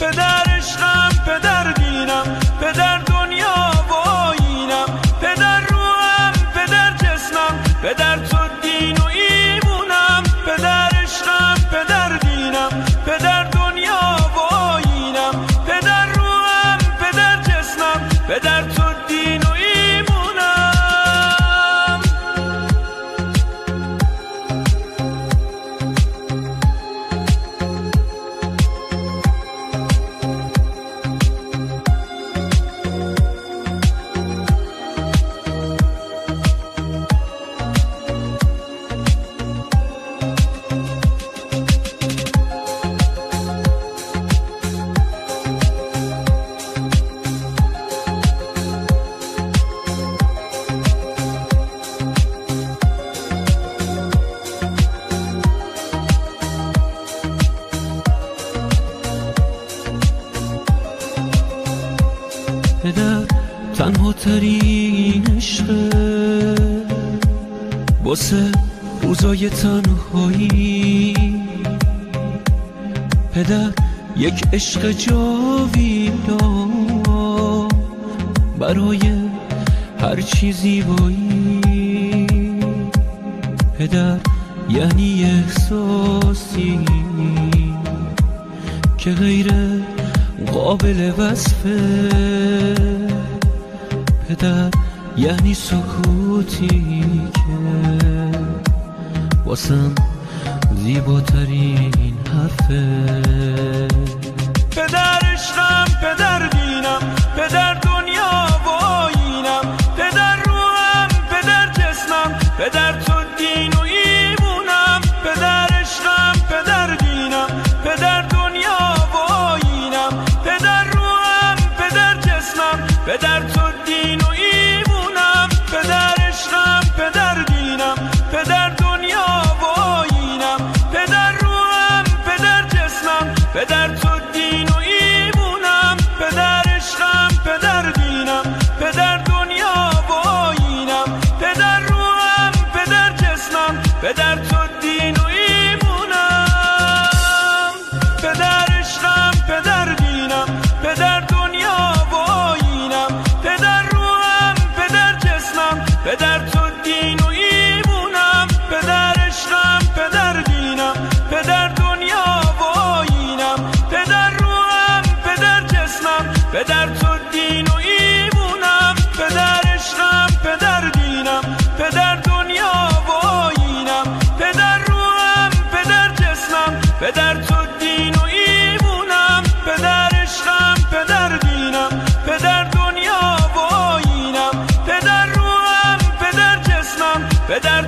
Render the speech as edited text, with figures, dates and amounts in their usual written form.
پدر عشقم، پدر دینم، پدر دنیا و آیینم، پدر روحم، پدر جسمم، پدر تو دین و ایمونم. پدر عشقم، پدر دینم، پدر دنیا و آیینم، پدر روحم، پدر جسمم، پدر تو دین و ایمونم. پدر تنها ترین عشقه واسه روزای تنهایی. پدر یک عشق جاویدان برای هر چی زیبایی. پدر یعنی احساسی که غیر قابل وصفه. پدر یعنی سکوتی که واسم زیباترین حرفه. پدر عشقم، پدر دینم، پدر دنیا و آیینم، پدر روحم، پدر جسمم، پدر تو دین و ایمونم. پدر عشقم، پدر دینم، پدر دنیا و آیینم، پدر روحم، پدر جسمم، پدر تو دین و ایمونم. پدر عشقم، پدر دینم، پدر دنیا و آیینم، پدر روحم، پدر جسمم، پدر تو دین و ایمونم. پدر عشقم، پدر دینم، پدر دنیا و آیینم، پدر روحم، پدر جسمم، پدر تو دین و ایمونم. پدر عشقم، پدر دینم، پدر دنیا و آیینم، پدر روحم، پدر جسمم، پدر تو دین و ایمونم. پدر عشقم، پدر دینم، پدر دنیا و آیینم، پدر روحم، پدر جسمم، پدر تو دین و ایمونم. پدر عشقم، پدر دینم، پدر دنیا و آیینم، پدر روحم، پدر جسمم، پدر تو دین و ایمونم. پدر عشقم، پدر دینم، پدر دنیا و آیینم، پدر روحم، پدر جسمم، پدر